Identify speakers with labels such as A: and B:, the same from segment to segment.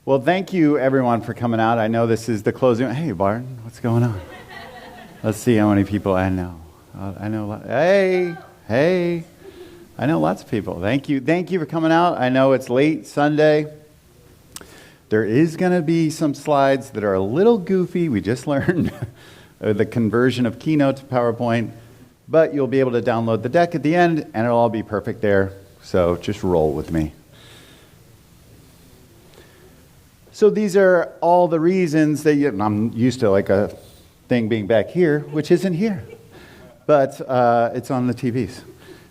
A: Well, thank you everyone for coming out. I know this is the closing. Hey, Barton, what's going on? Let's see how many people I know. I know a lot. Hey. I know lots of people. Thank you for coming out. I know it's late Sunday. There is going to be some slides that are a little goofy. We just learned the conversion of Keynote to PowerPoint, but you'll be able to download the deck at the end, and it'll all be perfect there. So just roll with me. So these are all the reasons that I'm used to like a thing being back here, which isn't here, but it's on the TVs.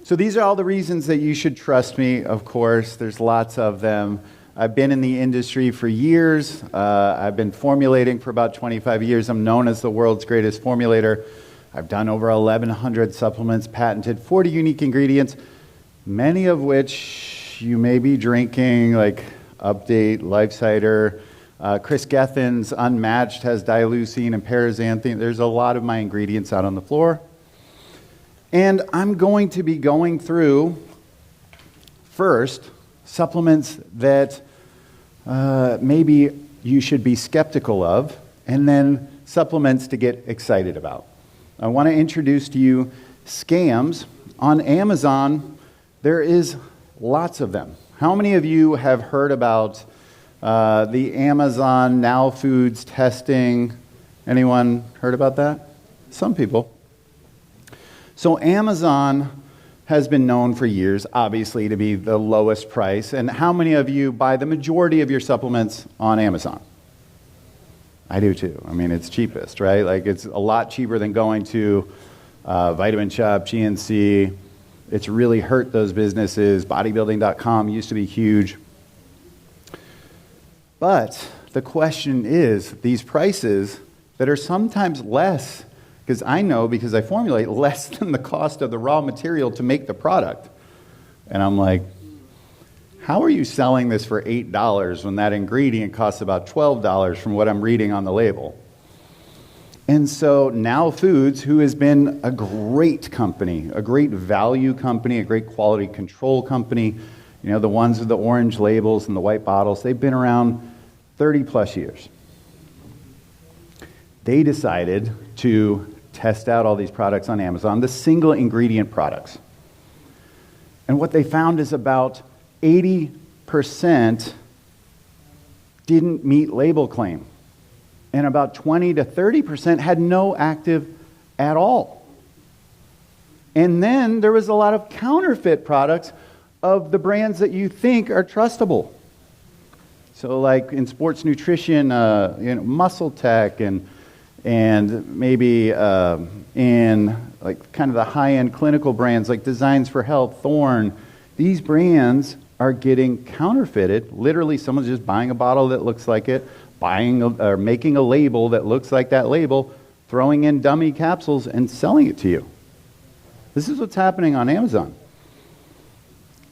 A: So these are all the reasons that you should trust me, of course. There's lots of them. I've been in the industry for years. I've been formulating for about 25 years. I'm known as the world's greatest formulator. I've done over 1,100 supplements, patented 40 unique ingredients, many of which you may be drinking, like Update, Life Cider. Chris Gethin's Unmatched has dileucine and paraxanthine. There's a lot of my ingredients out on the floor. And I'm going to be going through, first, supplements that maybe you should be skeptical of, and then supplements to get excited about. I want to introduce to you scams. On Amazon, there is lots of them. How many of you have heard about the Amazon Now Foods testing? Anyone heard about that? Some people. So Amazon has been known for years, obviously, to be the lowest price. And how many of you buy the majority of your supplements on Amazon? I do too. I mean, it's cheapest, right? Like, it's a lot cheaper than going to Vitamin Shop, GNC. It's really hurt those businesses. Bodybuilding.com used to be huge. But the question is, these prices that are sometimes less, because I know, because I formulate, less than the cost of the raw material to make the product. And I'm like, how are you selling this for $8 when that ingredient costs about $12 from what I'm reading on the label? And so Now Foods, who has been a great company, a great value company, a great quality control company, you know, the ones with the orange labels and the white bottles, they've been around 30 plus years. They decided to test out all these products on Amazon, the single ingredient products. And what they found is about 80% didn't meet label claim. And about 20 to 30% had no active at all. And then there was a lot of counterfeit products of the brands that you think are trustable. So like in sports nutrition, Muscle Tech and maybe in like kind of the high-end clinical brands like Designs for Health, Thorne, these brands are getting counterfeited. Literally, someone's just buying a bottle that looks like it, or making a label that looks like that label, throwing in dummy capsules and selling it to you. This is what's happening on Amazon.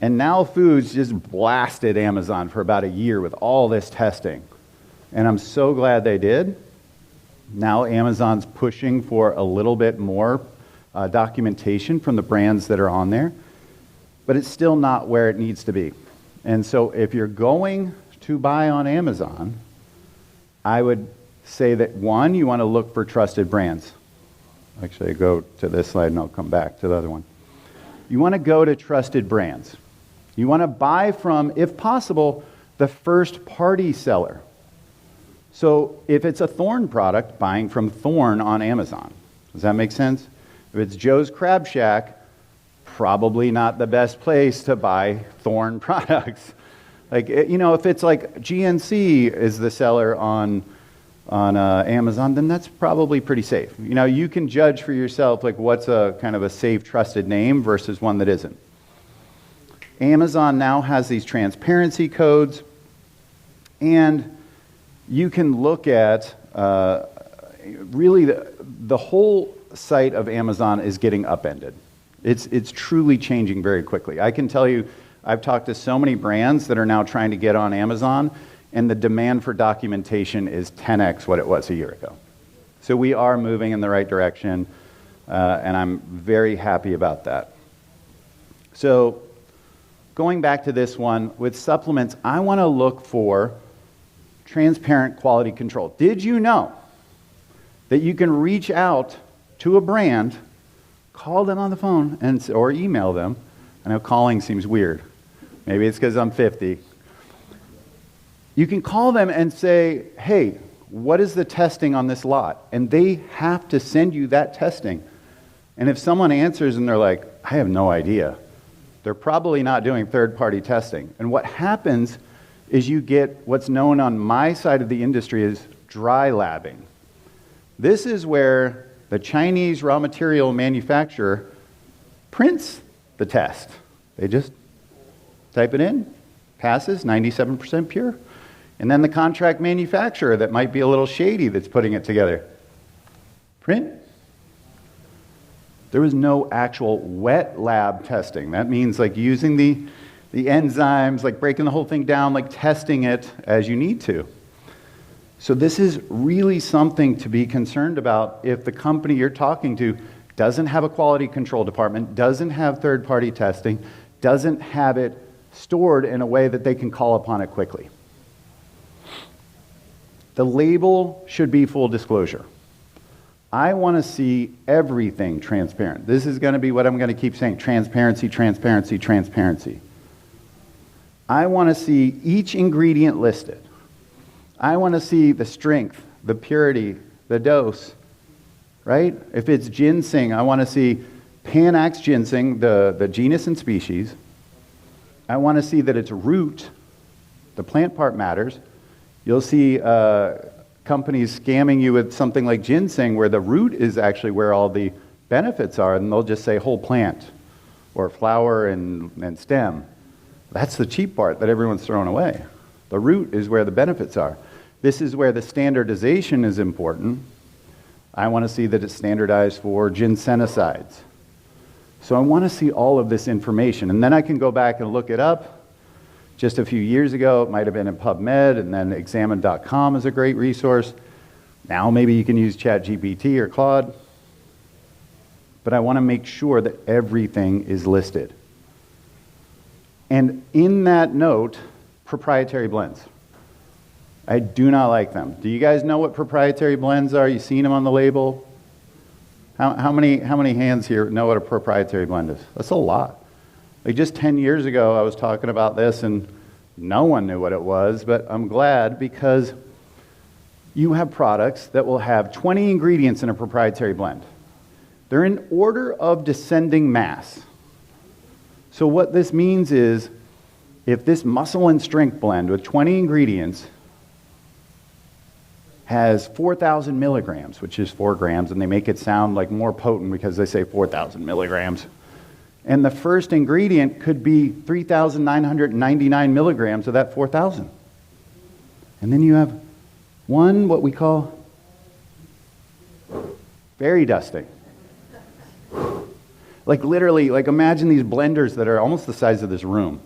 A: And Now Foods just blasted Amazon for about a year with all this testing. And I'm so glad they did. Now Amazon's pushing for a little bit more documentation from the brands that are on there, but it's still not where it needs to be. And so if you're going to buy on Amazon, I would say that, one, you want to look for trusted brands. Actually, go to this slide and I'll come back to the other one. You want to go to trusted brands. You want to buy from, if possible, the first party seller. So if it's a Thorne product, buying from Thorne on Amazon. Does that make sense? If it's Joe's Crab Shack, probably not the best place to buy Thorne products. Like, you know, if it's like GNC is the seller on Amazon, then that's probably pretty safe. You know, you can judge for yourself, like, what's a kind of a safe, trusted name versus one that isn't. Amazon now has these transparency codes, and you can look at really the whole site of Amazon is getting upended. It's truly changing very quickly. I can tell you, I've talked to so many brands that are now trying to get on Amazon, and the demand for documentation is 10x what it was a year ago. So we are moving in the right direction, and I'm very happy about that. So going back to this one, with supplements, I want to look for transparent quality control. Did you know that you can reach out to a brand, call them on the phone, or email them? I know calling seems weird. Maybe it's because I'm 50. You can call them and say, hey, what is the testing on this lot? And they have to send you that testing. And if someone answers and they're like, I have no idea, they're probably not doing third-party testing. And what happens is you get what's known on my side of the industry as dry labbing. This is where the Chinese raw material manufacturer prints the test. They just type it in, passes, 97% pure. And then the contract manufacturer that might be a little shady that's putting it together, print. There was no actual wet lab testing. That means like using the enzymes, like breaking the whole thing down, like testing it as you need to. So this is really something to be concerned about if the company you're talking to doesn't have a quality control department, doesn't have third-party testing, doesn't have it stored in a way that they can call upon it quickly. The label should be full disclosure. I want to see everything transparent. This is going to be what I'm going to keep saying, transparency, transparency, transparency. I want to see each ingredient listed. I want to see the strength, the purity, the dose, right? If it's ginseng, I want to see Panax ginseng, the genus and species. I want to see that it's root, the plant part matters. You'll see companies scamming you with something like ginseng where the root is actually where all the benefits are, and they'll just say whole plant or flower and stem. That's the cheap part that everyone's throwing away. The root is where the benefits are. This is where the standardization is important. I want to see that it's standardized for ginsenicides. So I want to see all of this information, and then I can go back and look it up. Just a few years ago, it might have been in PubMed, and then examine.com is a great resource. Now maybe you can use ChatGPT or Claude. But I want to make sure that everything is listed. And in that note, proprietary blends. I do not like them. Do you guys know what proprietary blends are? You seen them on the label? How many hands here know what a proprietary blend is? That's a lot. Like just 10 years ago, I was talking about this and no one knew what it was, but I'm glad because you have products that will have 20 ingredients in a proprietary blend. They're in order of descending mass. So what this means is if this muscle and strength blend with 20 ingredients has 4,000 milligrams, which is 4 grams, and they make it sound like more potent because they say 4,000 milligrams. And the first ingredient could be 3,999 milligrams of that 4,000. And then you have one, what we call fairy dusting. Like literally, like imagine these blenders that are almost the size of this room.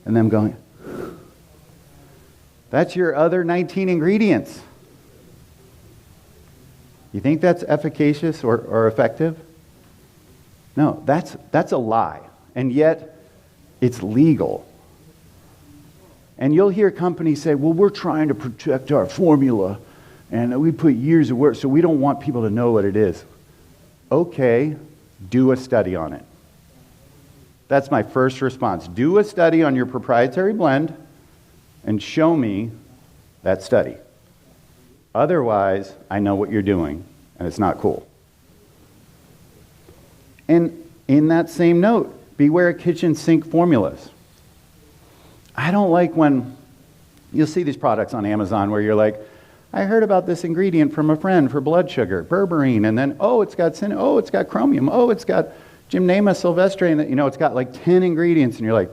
A: And them going, that's your other 19 ingredients. You think that's efficacious or effective? No, that's a lie. And yet, it's legal. And you'll hear companies say, well, we're trying to protect our formula, and we put years of work, so we don't want people to know what it is. Okay, do a study on it. That's my first response. Do a study on your proprietary blend and show me that study. Otherwise, I know what you're doing, and it's not cool. And in that same note, beware kitchen sink formulas. I don't like when you'll see these products on Amazon where you're like, I heard about this ingredient from a friend for blood sugar, berberine, and then, it's got chromium, it's got Gymnema sylvestre, and it's got like 10 ingredients, and you're like,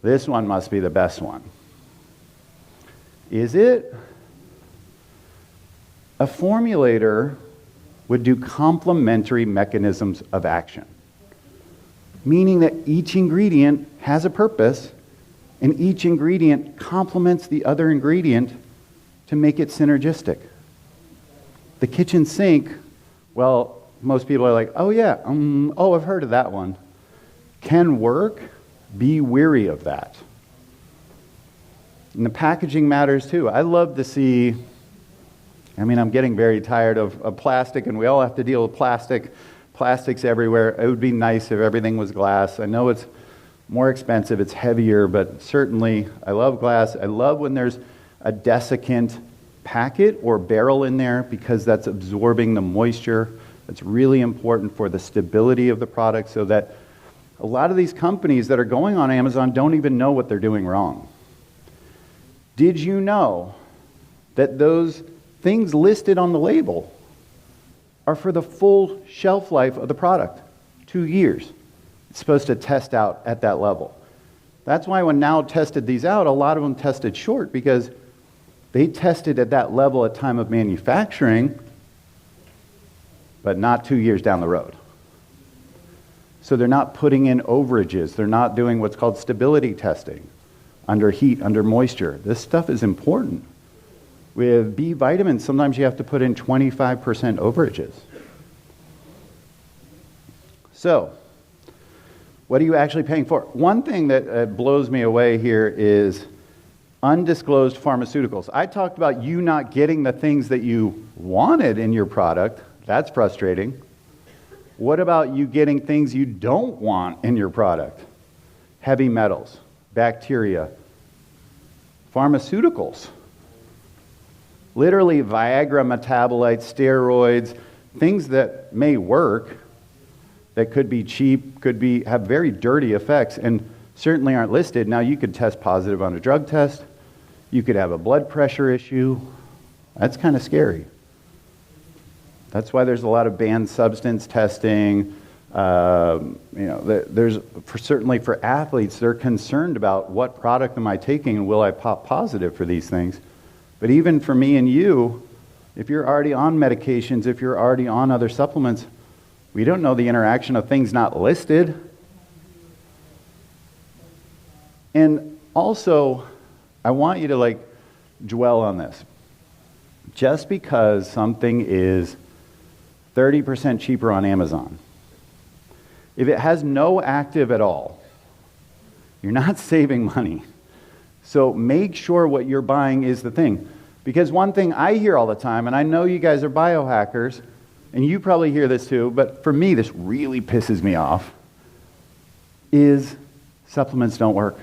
A: this one must be the best one. Is it? A formulator would do complementary mechanisms of action, meaning that each ingredient has a purpose, and each ingredient complements the other ingredient to make it synergistic. The kitchen sink, well, most people are like, I've heard of that one. Can work. Be wary of that. And the packaging matters too. I love to see, I'm getting very tired of plastic, and we all have to deal with plastics everywhere. It would be nice if everything was glass. I know it's more expensive, it's heavier, but certainly I love glass. I love when there's a desiccant packet or barrel in there, because that's absorbing the moisture. That's really important for the stability of the product, so that a lot of these companies that are going on Amazon don't even know what they're doing wrong. Did you know that those things listed on the label are for the full shelf life of the product? 2 years. It's supposed to test out at that level. That's why when Now tested these out, a lot of them tested short, because they tested at that level at time of manufacturing, but not 2 years down the road. So they're not putting in overages. They're not doing what's called stability testing under heat, under moisture. This stuff is important. With B vitamins, sometimes you have to put in 25% overages. So, what are you actually paying for? One thing that blows me away here is undisclosed pharmaceuticals. I talked about you not getting the things that you wanted in your product. That's frustrating. What about you getting things you don't want in your product? Heavy metals, bacteria, pharmaceuticals. Literally Viagra metabolites, steroids, things that may work, that could be cheap, have very dirty effects, and certainly aren't listed. Now, you could test positive on a drug test. You could have a blood pressure issue. That's kind of scary. That's why there's a lot of banned substance testing. Certainly for athletes, they're concerned about what product am I taking and will I pop positive for these things. But even for me and you, if you're already on medications, if you're already on other supplements, we don't know the interaction of things not listed. And also, I want you to dwell on this. Just because something is 30% cheaper on Amazon, if it has no active at all, you're not saving money. So make sure what you're buying is the thing. Because one thing I hear all the time, and I know you guys are biohackers, and you probably hear this too, but for me this really pisses me off, is supplements don't work.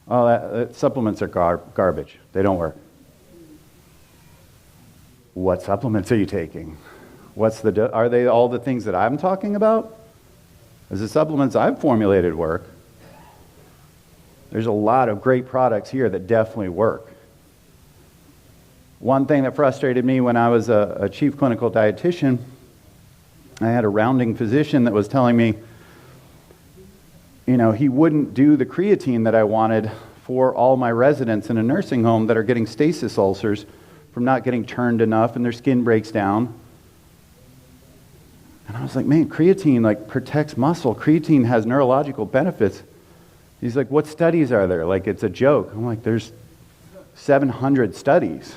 A: Oh, supplements are garbage. They don't work. What supplements are you taking? Are they all the things that I'm talking about? Does the supplements I've formulated work? There's a lot of great products here that definitely work. One thing that frustrated me when I was a chief clinical dietitian, I had a rounding physician that was telling me, he wouldn't do the creatine that I wanted for all my residents in a nursing home that are getting stasis ulcers from not getting turned enough and their skin breaks down. And I was like, man, creatine protects muscle. Creatine has neurological benefits. He's like, what studies are there? It's a joke. I'm like, there's 700 studies.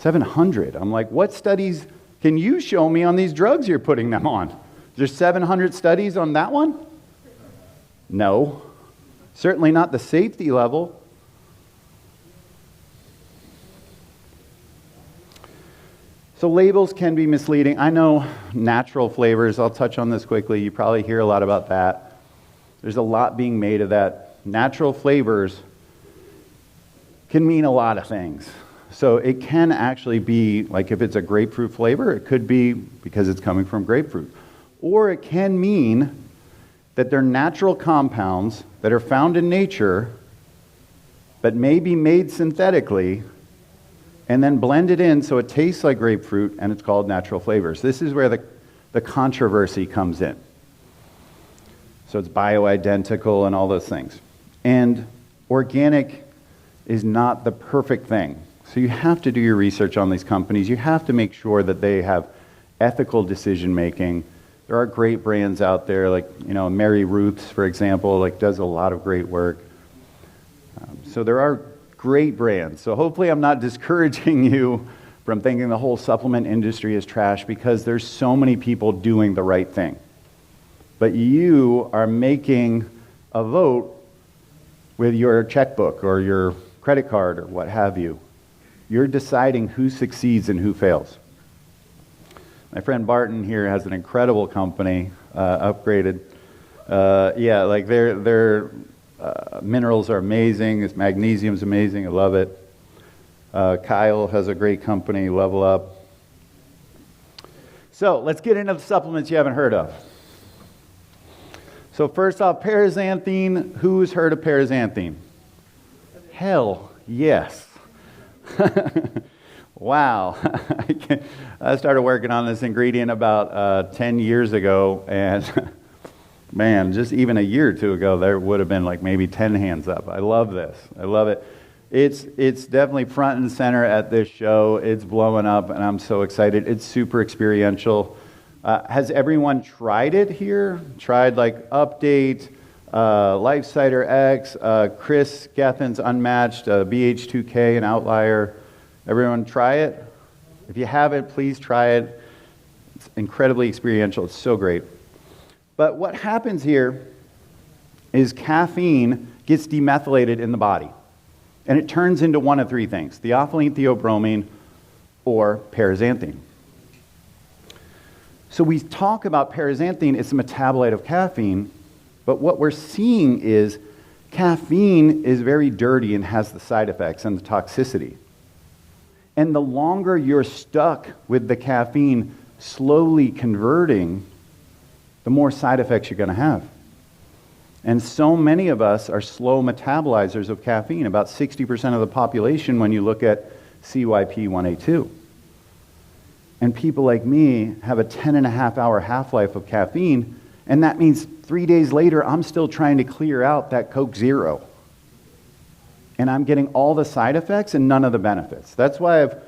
A: 700. I'm like, what studies can you show me on these drugs you're putting them on? There's 700 studies on that one? No. Certainly not the safety level. So labels can be misleading. I know natural flavors. I'll touch on this quickly. You probably hear a lot about that. There's a lot being made of that. Natural flavors can mean a lot of things. So it can actually be, if it's a grapefruit flavor, it could be because it's coming from grapefruit. Or it can mean that they're natural compounds that are found in nature, but may be made synthetically, and then blended in so it tastes like grapefruit, and it's called natural flavors. This is where the controversy comes in. So it's bioidentical and all those things. And organic is not the perfect thing. So you have to do your research on these companies. You have to make sure that they have ethical decision making. There are great brands out there, Mary Ruth's, for example, does a lot of great work. So there are great brands. So hopefully I'm not discouraging you from thinking the whole supplement industry is trash, because there's so many people doing the right thing. But you are making a vote with your checkbook or your credit card or what have you. You're deciding who succeeds and who fails. My friend Barton here has an incredible company, Upgraded. Like their minerals are amazing. His magnesium's amazing. I love it. Kyle has a great company, Level Up. So let's get into the supplements you haven't heard of. So first off, paraxanthine. Who's heard of paraxanthine? Hell yes. Wow. I started working on this ingredient about 10 years ago, and man, just even a year or two ago, there would have been like maybe 10 hands up. I love this. I love it. It's definitely front and center at this show. It's blowing up, and I'm so excited. It's super experiential. Has everyone tried it here? Tried like Update, Life Cider X, Chris Gethin's Unmatched, BH2K, an Outlier. Everyone try it? If you haven't, please try it. It's incredibly experiential. It's so great. But what happens here is caffeine gets demethylated in the body. And it turns into one of three things: theophylline, theobromine, or paraxanthine. So we talk about paraxanthine, it's a metabolite of caffeine, but what we're seeing is caffeine is very dirty and has the side effects and the toxicity. And the longer you're stuck with the caffeine slowly converting, the more side effects you're going to have. And so many of us are slow metabolizers of caffeine, about 60% of the population when you look at CYP1A2. And people like me have a 10.5-hour half-life of caffeine, and that means 3 days later, I'm still trying to clear out that Coke Zero. And I'm getting all the side effects and none of the benefits. That's why I've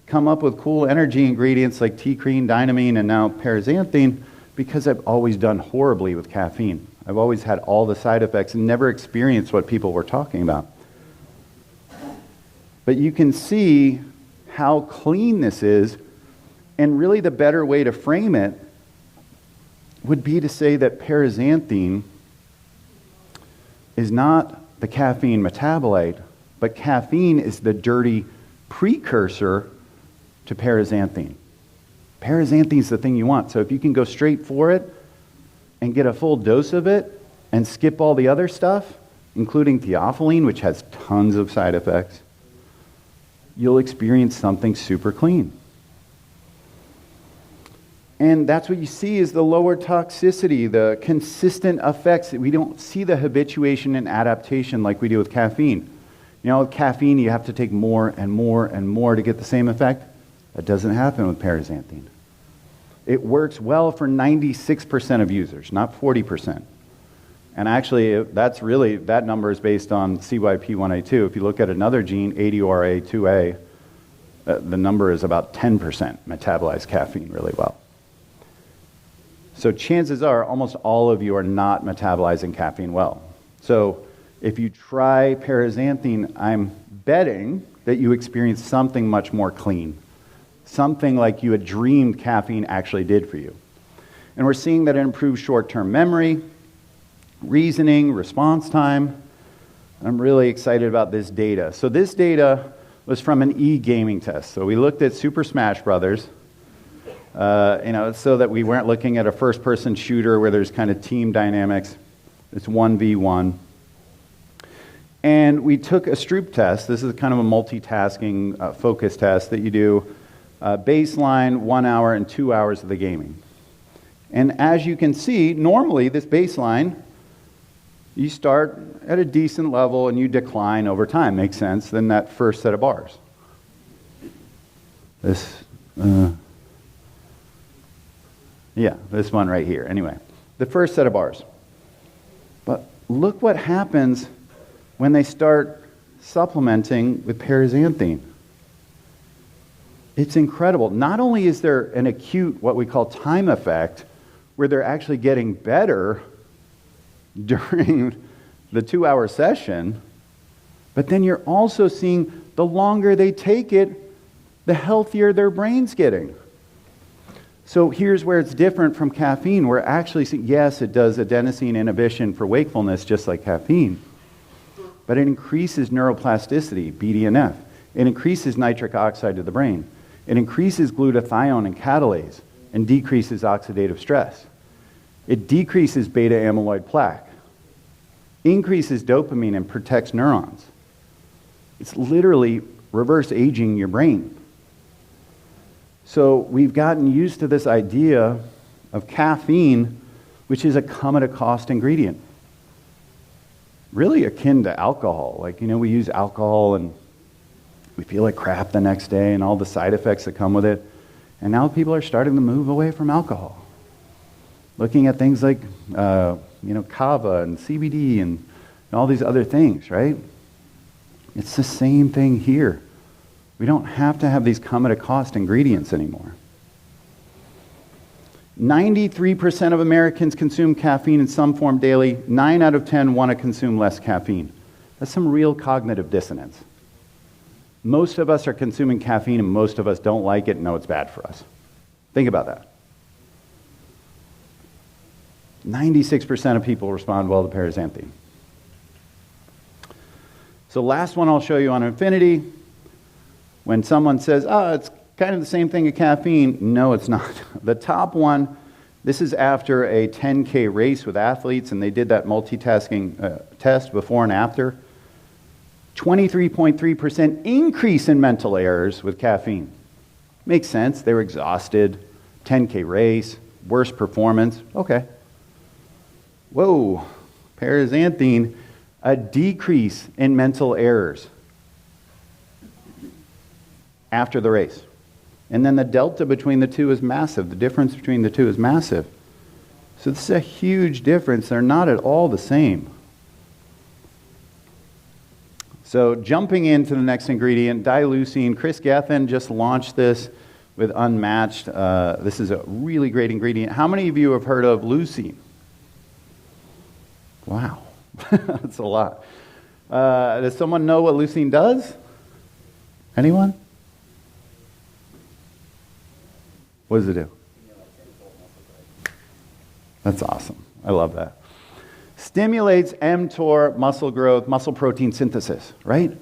A: come up with cool energy ingredients like T-cream, dynamine, and now paraxanthine, because I've always done horribly with caffeine. I've always had all the side effects and never experienced what people were talking about. But you can see how clean this is, and really the better way to frame it would be to say that paraxanthine is not the caffeine metabolite, but caffeine is the dirty precursor to paraxanthine. Paraxanthine is the thing you want. So if you can go straight for it and get a full dose of it and skip all the other stuff, including theophylline, which has tons of side effects, you'll experience something super clean. And that's what you see is the lower toxicity, the consistent effects. We don't see the habituation and adaptation like we do with caffeine. You know, with caffeine, you have to take more and more and more to get the same effect. That doesn't happen with paraxanthine. It works well for 96% of users, not 40%. And actually, that number is based on CYP1A2. If you look at another gene, ADORA2A, the number is about 10% metabolize caffeine really well. So chances are almost all of you are not metabolizing caffeine well. So if you try paraxanthine, I'm betting that you experience something much more clean, something like you had dreamed caffeine actually did for you. And we're seeing that it improves short-term memory, reasoning, response time. I'm really excited about this data. So this data was from an e-gaming test. So we looked at Super Smash Brothers, so that we weren't looking at a first-person shooter where there's kind of team dynamics. It's 1v1. And we took a Stroop test. This is kind of a multitasking focus test that you do baseline, 1 hour, and 2 hours of the gaming. And as you can see, normally this baseline, you start at a decent level and you decline over time. Makes sense. Then that first set of bars. This one right here. Anyway, the first set of bars. But look what happens when they start supplementing with paraxanthine. It's incredible. Not only is there an acute, what we call time effect, where they're actually getting better during the 2-hour session, but then you're also seeing the longer they take it, the healthier their brain's getting. So here's where it's different from caffeine. We're actually seeing, yes, it does adenosine inhibition for wakefulness just like caffeine. but it increases neuroplasticity, BDNF. It increases nitric oxide to the brain. It increases glutathione and catalase and decreases oxidative stress. It decreases beta amyloid plaque, increases dopamine and protects neurons. It's literally reverse aging your brain. So we've gotten used to this idea of caffeine, which is a come-at-a-cost ingredient. Really akin to alcohol. Like, we use alcohol and we feel like crap the next day and all the side effects that come with it. And now people are starting to move away from alcohol. Looking at things like, kava and CBD and all these other things, right? It's the same thing here. We don't have to have these come-at-a-cost ingredients anymore. 93% of Americans consume caffeine in some form daily. 9 out of 10 want to consume less caffeine. That's some real cognitive dissonance. Most of us are consuming caffeine and most of us don't like it and know it's bad for us. Think about that. 96% of people respond well to paraxanthine. So last one I'll show you on Infinity. When someone says, it's kind of the same thing as caffeine, no, it's not. The top one, this is after a 10K race with athletes, and they did that multitasking test before and after. 23.3% increase in mental errors with caffeine. Makes sense. They were exhausted, 10K race, worse performance. Okay. Whoa, paraxanthine, a decrease in mental errors after the race. And then the delta between the two is massive. The difference between the two is massive. So this is a huge difference. They're not at all the same. So jumping into the next ingredient, dileucine. Chris Gethin just launched this with Unmatched. This is a really great ingredient. How many of you have heard of leucine? Wow, that's a lot. Does someone know what leucine does? Anyone? What does it do? That's awesome. I love that. Stimulates mTOR, muscle growth, muscle protein synthesis, right?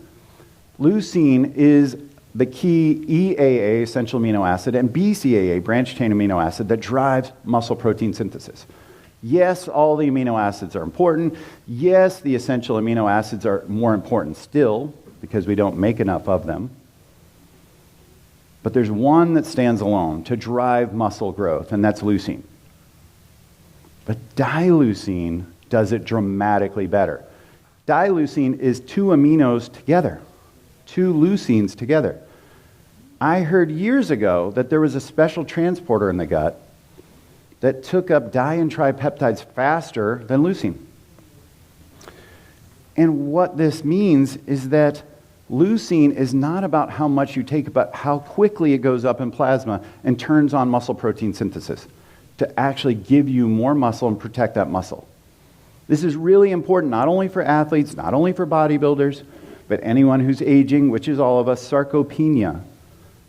A: Leucine is the key EAA, essential amino acid, and BCAA, branched chain amino acid, that drives muscle protein synthesis. Yes, all the amino acids are important. Yes, the essential amino acids are more important still because we don't make enough of them. But there's one that stands alone to drive muscle growth, and that's leucine. But dileucine does it dramatically better. Dileucine is 2 aminos together, 2 leucines together. I heard years ago that there was a special transporter in the gut that took up di and tripeptides faster than leucine. And what this means is that leucine is not about how much you take, but how quickly it goes up in plasma and turns on muscle protein synthesis to actually give you more muscle and protect that muscle. This is really important, not only for athletes, not only for bodybuilders, but anyone who's aging, which is all of us. Sarcopenia.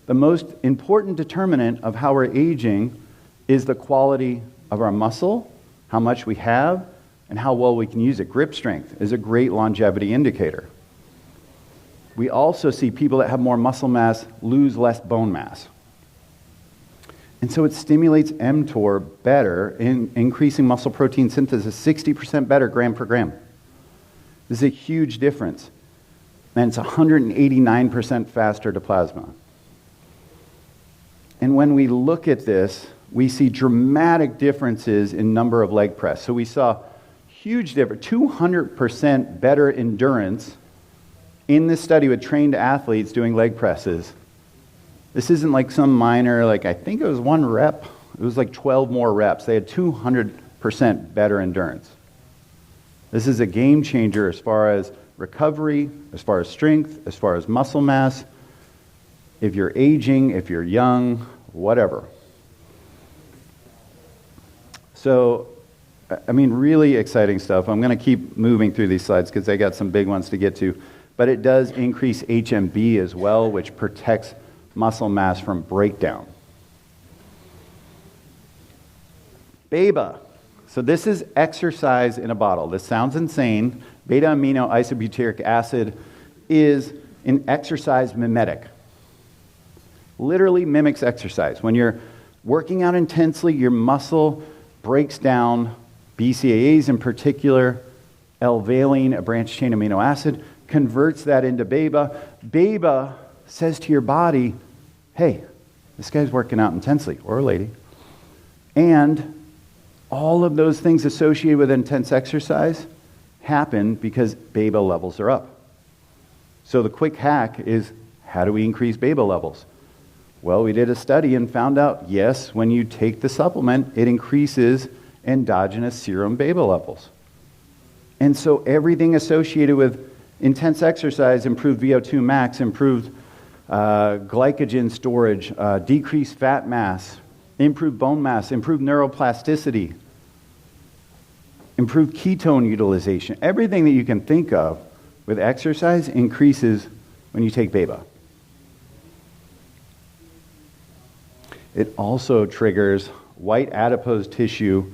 A: The most important determinant of how we're aging is the quality of our muscle, how much we have, and how well we can use it. Grip strength is a great longevity indicator. We also see people that have more muscle mass lose less bone mass. And so it stimulates mTOR better in increasing muscle protein synthesis, 60% better gram per gram. This is a huge difference. And it's 189% faster to plasma. And when we look at this, we see dramatic differences in number of leg press. So we saw huge difference, 200% better endurance in this study with trained athletes doing leg presses. This isn't like some minor, I think it was 1 rep. It was like 12 more reps. They had 200% better endurance. This is a game changer as far as recovery, as far as strength, as far as muscle mass. If you're aging, if you're young, whatever. So, really exciting stuff. I'm going to keep moving through these slides because I got some big ones to get to. But it does increase HMB as well, which protects muscle mass from breakdown. BEBA. So this is exercise in a bottle. This sounds insane. Beta-amino isobutyric acid is an exercise mimetic. Literally mimics exercise. When you're working out intensely, your muscle breaks down BCAAs in particular, L-valine, a branched chain amino acid, converts that into beta. Beta says to your body, hey, this guy's working out intensely, or a lady. And all of those things associated with intense exercise happen because beta levels are up. So the quick hack is, how do we increase beta levels? Well, we did a study and found out, yes, when you take the supplement, it increases endogenous serum beta levels. And so everything associated with intense exercise, improved VO2 max, improved glycogen storage, decreased fat mass, improved bone mass, improved neuroplasticity, improved ketone utilization. Everything that you can think of with exercise increases when you take beta. It also triggers white adipose tissue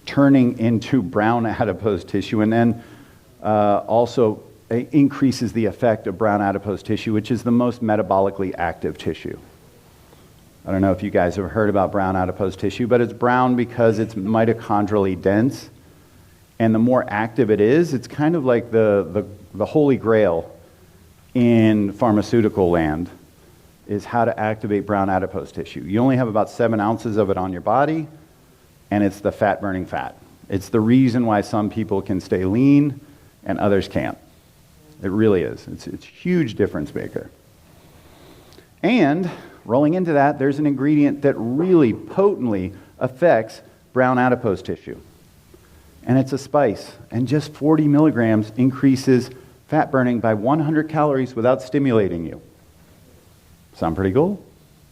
A: turning into brown adipose tissue, and then also increases the effect of brown adipose tissue, which is the most metabolically active tissue. I don't know if you guys have heard about brown adipose tissue, but it's brown because it's mitochondrially dense, and the more active it is, it's kind of like the holy grail in pharmaceutical land, is how to activate brown adipose tissue. You only have about 7 ounces of it on your body, and it's the fat-burning fat. It's the reason why some people can stay lean and others can't. It really is. It's a huge difference maker. And rolling into that, there's an ingredient that really potently affects brown adipose tissue. And it's a spice. And just 40 milligrams increases fat burning by 100 calories without stimulating you. Sound pretty cool?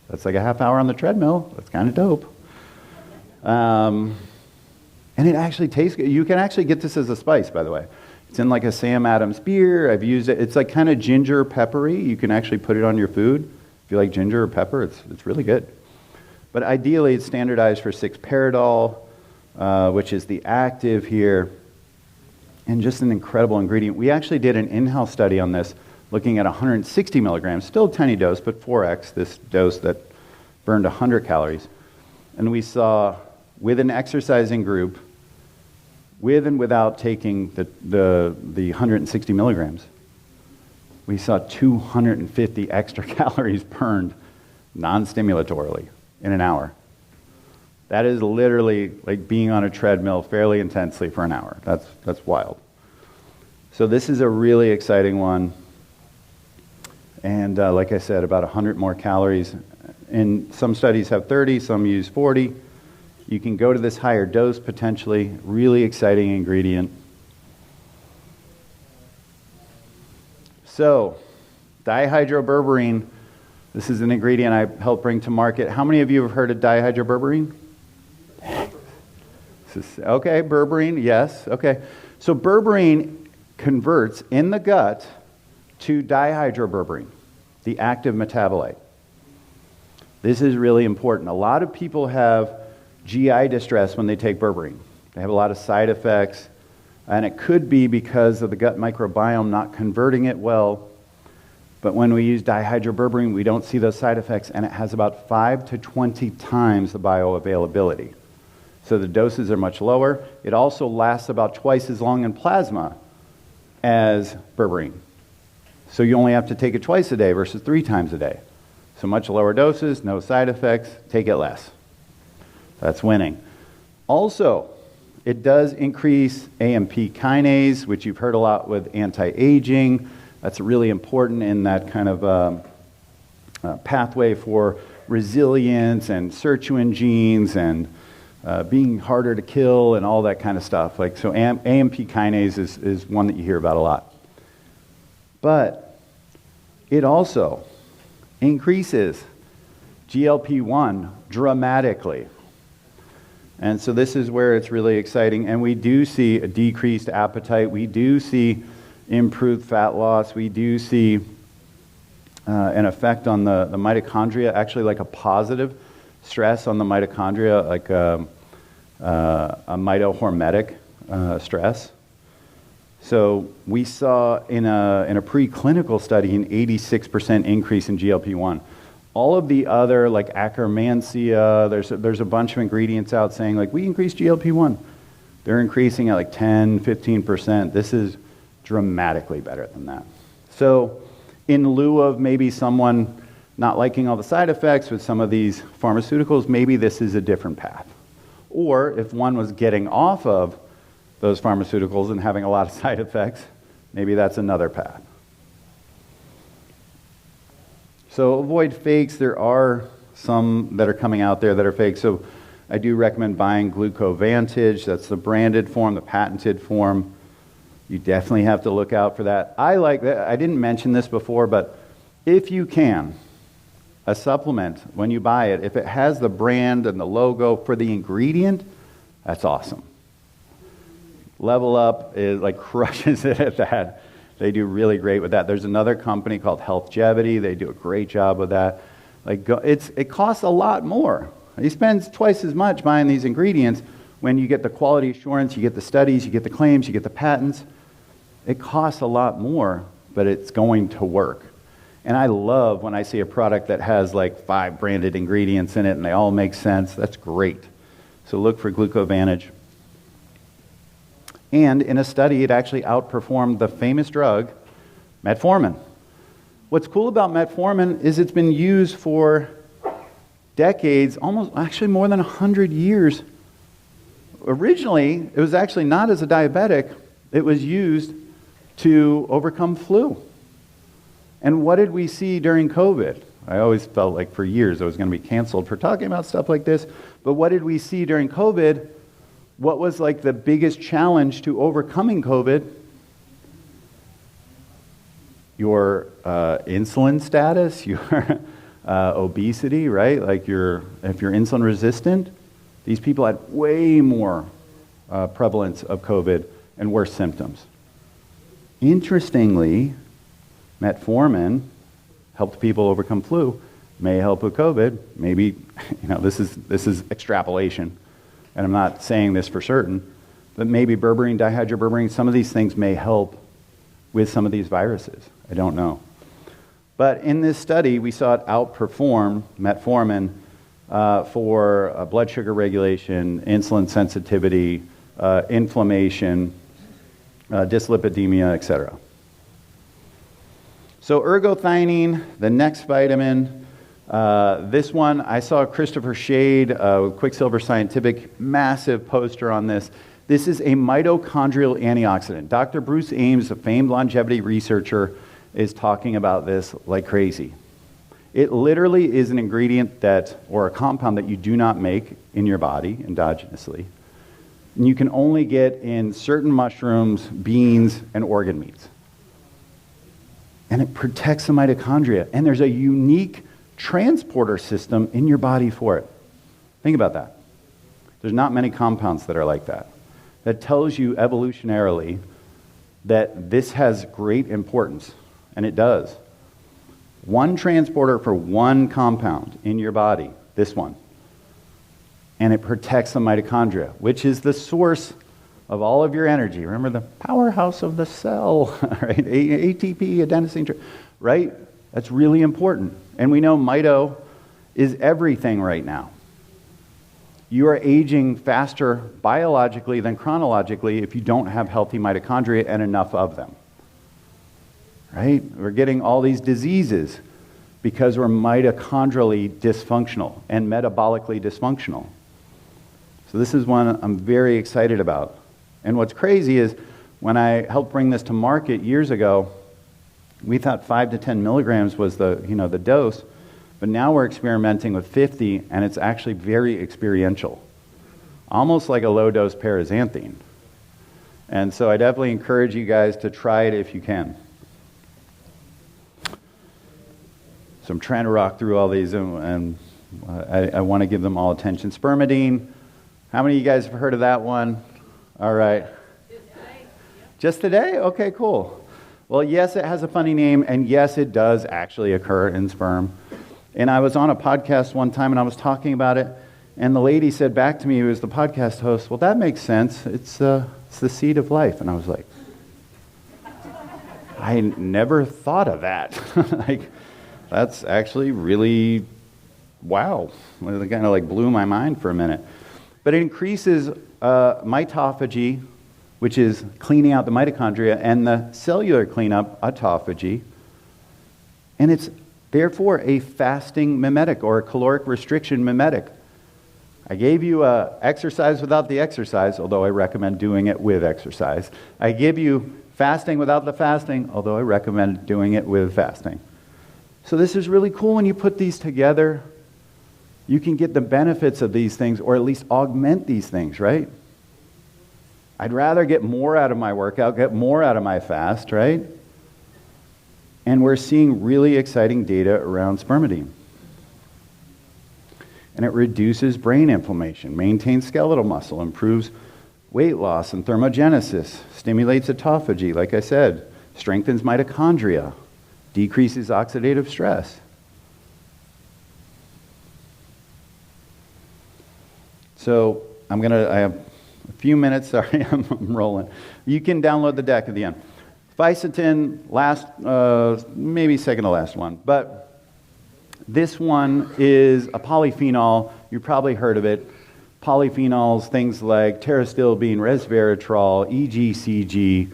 A: That's like a half hour on the treadmill. That's kind of dope. And it actually tastes good. You can actually get this as a spice, by the way. It's in like a Sam Adams beer. I've used it. It's like kind of ginger peppery. You can actually put it on your food. If you like ginger or pepper, it's really good. But ideally, it's standardized for 6-paradol, which is the active here, and just an incredible ingredient. We actually did an in-house study on this, looking at 160 milligrams, still a tiny dose, but 4x this dose that burned 100 calories. And we saw, with an exercising group, with and without taking the 160 milligrams, we saw 250 extra calories burned non-stimulatorily in an hour. That is literally like being on a treadmill fairly intensely for an hour. That's wild. So this is a really exciting one. And like I said, about 100 more calories. And some studies have 30, some use 40. You can go to this higher dose potentially. Really exciting ingredient. So, dihydroberberine. This is an ingredient I helped bring to market. How many of you have heard of dihydroberberine? Okay, berberine, yes. Okay. So berberine converts in the gut to dihydroberberine, the active metabolite. This is really important. A lot of people have GI distress when they take berberine. They have a lot of side effects, and it could be because of the gut microbiome not converting it well. But when we use dihydroberberine, we don't see those side effects, and it has about 5 to 20 times the bioavailability. So the doses are much lower. It also lasts about twice as long in plasma as berberine. So you only have to take it twice a day versus 3 times a day. So much lower doses, no side effects, take it less. That's winning. Also, it does increase AMP kinase, which you've heard a lot with anti-aging. That's really important in that kind of pathway for resilience and sirtuin genes and being harder to kill and all that kind of stuff. Like, so AMP kinase is one that you hear about a lot. But it also increases GLP-1 dramatically. And so this is where it's really exciting. And we do see a decreased appetite. We do see improved fat loss. We do see an effect on the mitochondria, actually like a positive stress on the mitochondria, like a mitohormetic stress. So we saw in a preclinical study an 86% increase in GLP-1. All of the other, like Akkermansia, there's a bunch of ingredients out saying, like, we increase GLP-1. They're increasing at like 10, 15%. This is dramatically better than that. So in lieu of maybe someone not liking all the side effects with some of these pharmaceuticals, maybe this is a different path. Or if one was getting off of those pharmaceuticals and having a lot of side effects, maybe that's another path. So avoid fakes. There are some that are coming out there that are fake. So I do recommend buying Glucovantage. That's the branded form, the patented form. You definitely have to look out for that. I like that. I didn't mention this before, but if you can, a supplement, when you buy it, if it has the brand and the logo for the ingredient, that's awesome. Level Up is like crushes it at that. They do really great with that. There's another company called Healthgevity. They do a great job with that. Like it costs a lot more. He spends twice as much buying these ingredients when you get the quality assurance, you get the studies, you get the claims, you get the patents. It costs a lot more, but it's going to work. And I love when I see a product that has like 5 branded ingredients in it and they all make sense. That's great. So look for Glucovantage. And in a study, it actually outperformed the famous drug, metformin. What's cool about metformin is it's been used for decades, almost actually more than 100 years. Originally, it was actually not as a diabetic. It was used to overcome flu. And what did we see during COVID? I always felt like for years I was going to be canceled for talking about stuff like this. But what did we see during COVID? What was like the biggest challenge to overcoming COVID? Your insulin status, your obesity, right? Like if you're insulin resistant, these people had way more prevalence of COVID and worse symptoms. Interestingly, metformin helped people overcome flu, may help with COVID. Maybe, this is extrapolation, and I'm not saying this for certain, but maybe berberine, dihydroberberine, some of these things may help with some of these viruses. I don't know. But in this study, we saw it outperform metformin for blood sugar regulation, insulin sensitivity, inflammation, dyslipidemia, etc. So ergothioneine, the next vitamin, this one, I saw Christopher Shade with Quicksilver Scientific, massive poster on this. This is a mitochondrial antioxidant. Dr. Bruce Ames, a famed longevity researcher, is talking about this like crazy. It literally is an ingredient or a compound that you do not make in your body endogenously. And you can only get in certain mushrooms, beans, and organ meats. And it protects the mitochondria. And there's a unique transporter system in your body for it. Think about that. There's not many compounds that are like that. That tells you evolutionarily that this has great importance. And it does. One transporter for one compound in your body, this one. And it protects the mitochondria, which is the source of all of your energy. Remember the powerhouse of the cell, right? ATP, adenosine, right? That's really important. And we know mito is everything right now. You are aging faster biologically than chronologically if you don't have healthy mitochondria and enough of them. Right? We're getting all these diseases because we're mitochondrially dysfunctional and metabolically dysfunctional. So this is one I'm very excited about. And what's crazy is when I helped bring this to market years ago, we thought 5 to 10 milligrams was the dose, but now we're experimenting with 50, and it's actually very experiential, almost like a low-dose paraxanthine. And so I definitely encourage you guys to try it if you can. So I'm trying to rock through all these, and I want to give them all attention. Spermidine. How many of you guys have heard of that one? All right. Just today? Okay, cool. Well, yes, it has a funny name, and yes, it does actually occur in sperm. And I was on a podcast one time, and I was talking about it, And the lady said back to me, who was the podcast host, well, that makes sense. It's the seed of life. And I was like, I never thought of that. Like, that's actually really, wow. It kind of like blew my mind for a minute. But it increases mitophagy, which is cleaning out the mitochondria, and the cellular cleanup, autophagy. And it's therefore a fasting mimetic or a caloric restriction mimetic. I gave you exercise without the exercise, although I recommend doing it with exercise. I give you fasting without the fasting, although I recommend doing it with fasting. So this is really cool when you put these together. You can get the benefits of these things, or at least augment these things, right? I'd rather get more out of my workout, get more out of my fast, right? And we're seeing really exciting data around spermidine. And it reduces brain inflammation, maintains skeletal muscle, improves weight loss and thermogenesis, stimulates autophagy, like I said, strengthens mitochondria, decreases oxidative stress. So I have a few minutes, sorry, I'm rolling. You can download the deck at the end. Fisetin, last, maybe second to last one, but this one is a polyphenol. You probably heard of it. Polyphenols, things like pterostilbene, resveratrol, EGCG,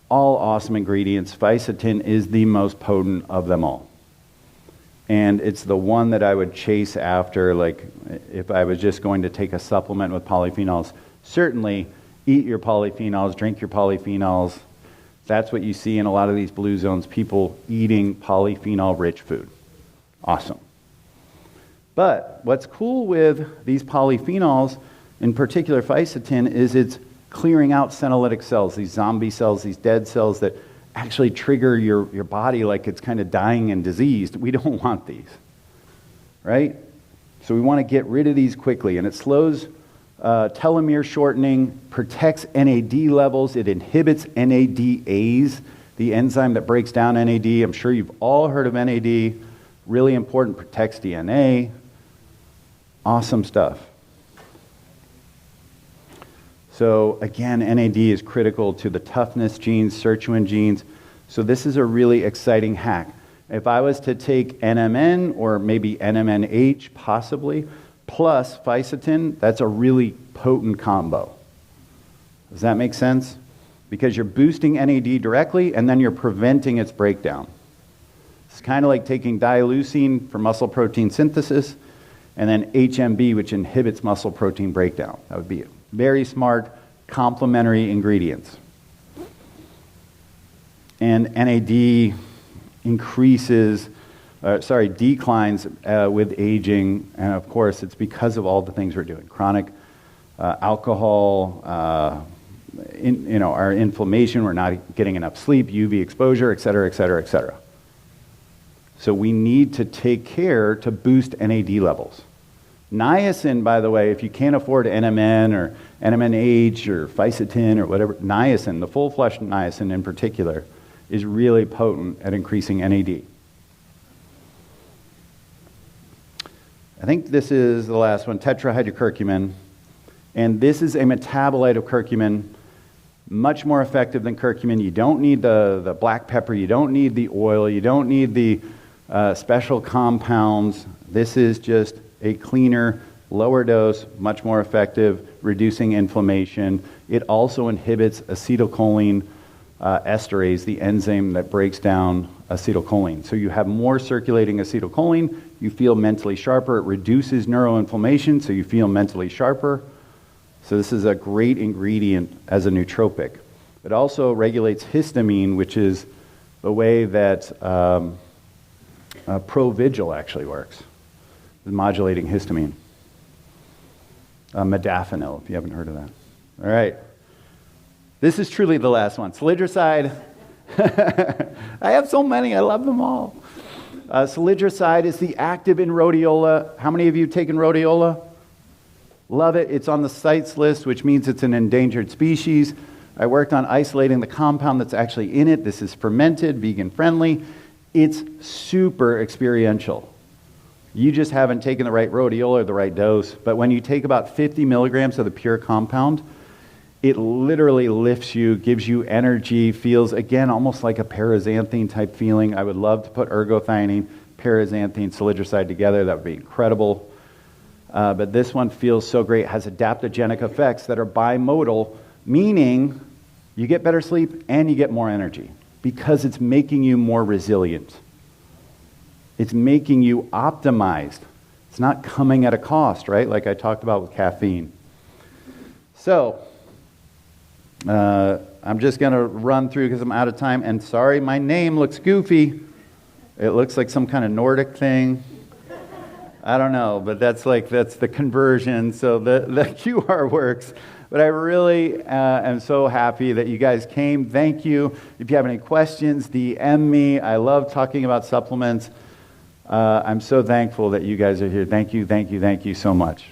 A: all awesome ingredients. Fisetin is the most potent of them all. And it's the one that I would chase after, like if I was just going to take a supplement with polyphenols. Certainly eat your polyphenols, drink your polyphenols. That's what you see in a lot of these blue zones, people eating polyphenol-rich food. Awesome. But what's cool with these polyphenols, in particular fisetin, is it's clearing out senolytic cells, these zombie cells, these dead cells that actually trigger your body like it's kind of dying and diseased. We don't want these, right? So we want to get rid of these quickly, and it slows telomere shortening, protects NAD levels, it inhibits NADase, the enzyme that breaks down NAD. I'm sure you've all heard of NAD. Really important, protects DNA. Awesome stuff. So again, NAD is critical to the toughness genes, sirtuin genes. So this is a really exciting hack. If I was to take NMN or maybe NMNH possibly, plus fisetin, that's a really potent combo. Does that make sense? Because you're boosting NAD directly and then you're preventing its breakdown. It's kind of like taking dileucine for muscle protein synthesis and then HMB, which inhibits muscle protein breakdown. That would be very smart, complementary ingredients. And NAD declines with aging, and of course it's because of all the things we're doing. Chronic alcohol, our inflammation, we're not getting enough sleep, UV exposure, et cetera, et cetera, et cetera. So we need to take care to boost NAD levels. Niacin, by the way, if you can't afford NMN or NMNH or fisetin or whatever, niacin, the full flush niacin in particular, is really potent at increasing NAD. I think this is the last one, tetrahydrocurcumin. And this is a metabolite of curcumin, much more effective than curcumin. You don't need the black pepper, you don't need the oil, you don't need the special compounds. This is just a cleaner, lower dose, much more effective, reducing inflammation. It also inhibits acetylcholine esterase, the enzyme that breaks down acetylcholine. So you have more circulating acetylcholine, you feel mentally sharper. It reduces neuroinflammation, so you feel mentally sharper. So this is a great ingredient as a nootropic. It also regulates histamine, which is the way that Provigil actually works, modulating histamine. Modafinil, if you haven't heard of that. All right. This is truly the last one. Salidroside. I have so many. I love them all. Salidroside is the active in rhodiola. How many of you have taken rhodiola? Love it. It's on the CITES list, which means it's an endangered species. I worked on isolating the compound that's actually in it. This is fermented, vegan friendly. It's super experiential. You just haven't taken the right rhodiola or the right dose. But when you take about 50 milligrams of the pure compound, it literally lifts you, gives you energy, feels, again, almost like a paraxanthine type feeling. I would love to put ergothioneine, paraxanthine, salidroside together. That would be incredible. But this one feels so great. It has adaptogenic effects that are bimodal, meaning you get better sleep and you get more energy because it's making you more resilient. It's making you optimized. It's not coming at a cost, right? Like I talked about with caffeine. So, I'm just going to run through because I'm out of time. And sorry, my name looks goofy. It looks like some kind of Nordic thing. I don't know, but that's the conversion. So the QR works. But I really am so happy that you guys came. Thank you. If you have any questions, DM me. I love talking about supplements. I'm so thankful that you guys are here. Thank you so much.